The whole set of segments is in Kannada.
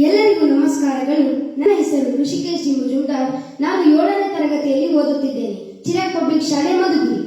ಎಲ್ಲರಿಗೂ ನಮಸ್ಕಾರಗಳು. ನನ್ನ ಹೆಸರು ಋಷಿಕೇಶ್ ಮುಜುಮ್ದಾರ್. ನಾನು 7ನೇ ತರಗತಿಯಲ್ಲಿ ಓದುತ್ತಿದ್ದೇನೆ. ಚಿರಾಗ್ ಪಬ್ಲಿಕ್ ಶಾಲೆ, ಮಧುಗಿರಿ.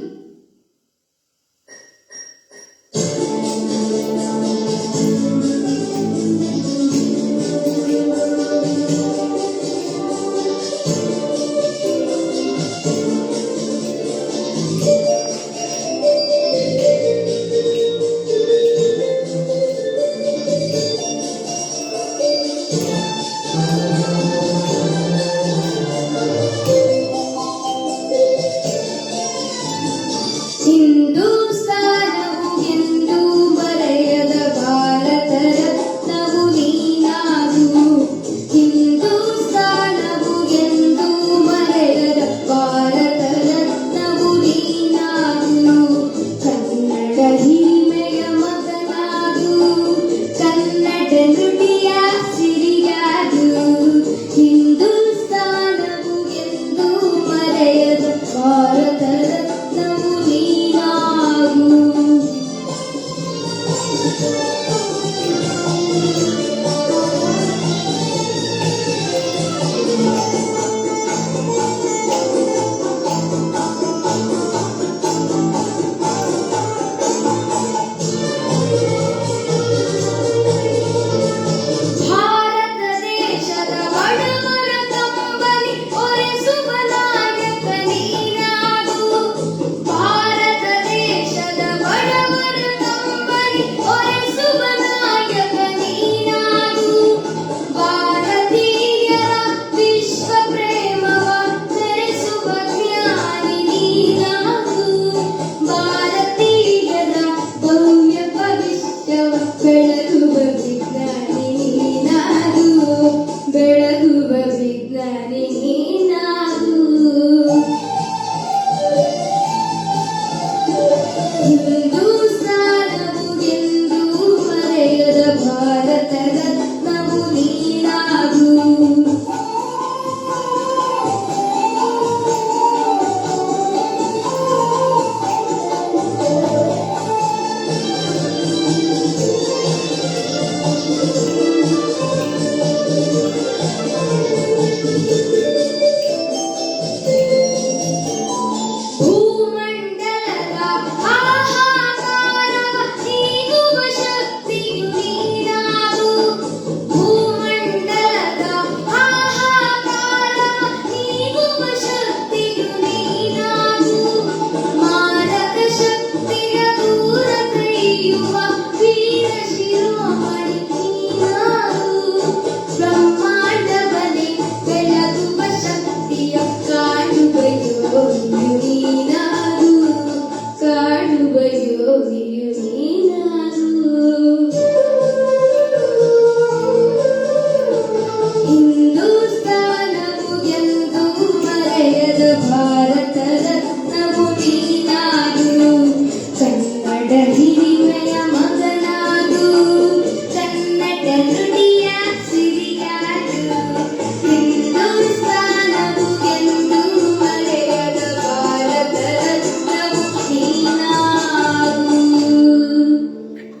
ಹಿಂದೂಸ್ತಾನವು ಎಂದು ಮರೆಯದ ಭಾರತ ರತ್ನವು ನೀನಾಗು. ಹಿಂದೂಸ್ತಾನವು ಎಂದು ಮರೆಯದ ಭಾರತ ರತ್ನವು ನೀನಾಗು. ಕನ್ನಡ ಹಿರಿಮೆಯ ಮಗನಾಗು, ಕನ್ನಡ ನುಡಿಯ ಸಿರಿಯಾಗು. ಹಿಂದೂಸ್ತಾನವು ಎಂದು ಮರೆಯದ ಭಾರತ ರತ್ನವು ನೀನಾಗು. ಭಾರತ ದೇಶದ ಬಡವರ ಕಂಬನಿ ಒರೆಸುವ ನಾಯಕ ನೀನಾಗು. ಭಾರತ ದೇಶದ ಬಡವರ ಕಂಬನಿ ಒರೆಸುವ ನಾಯಕ ನೀನಾಗು. ಭಾರತೀಯರ ವಿಶ್ವ ಪ್ರೇಮವ ಮೆರೆಸುವ ಜ್ಞಾನಿ ನೀನಾಗು. ಭಾರತೀಯರ ಭವ್ಯ ಭವಿಷ್ಯವ ಬೆಳಗುವ ವಿಜ್ಞಾನಿ ನೀನಾಗು. ಬೆಳಗುವ ವಿಜ್ಞಾನಿ ನೀನಾಗು. ಹಿಂದೂಸ್ತಾನವು ಎಂದು ಮರೆಯದ ಭಾರತ ರತ್ನವು ನೀನಾಗು. ಭೂಮಂಡಲದ ಹಾಹಾಕಾರ ನೀಗುವ ಶಕ್ತಿಯು ನೀನಾಗು. ಭೂಮಂಡಲದ ಹಾಹಾಕಾರ ನೀಗುವ ಶಕ್ತಿಯು ನೀನಾಗು. ಮಾರಕ ಶಕ್ತಿಯ ದೂರ ಕೈಯುವ ವೀರ ಶಿರೋಮಣಿ ನೀನಾಗು. ಬ್ರಹ್ಮಾಂಡವನ್ನೇ ಬೆಳಗುವ ಶಕ್ತಿಯ ಕಾಣುವ ಯೋಗಿಯು ನೀನಾಗು. ಕಾಣುವ ಯೋಗಿಯು ನೀನಾಗು. ಹಿಂದೂಸ್ತಾನವು ಎಂದು ಮರೆಯದ ಭಾರತ ರತ್ನವು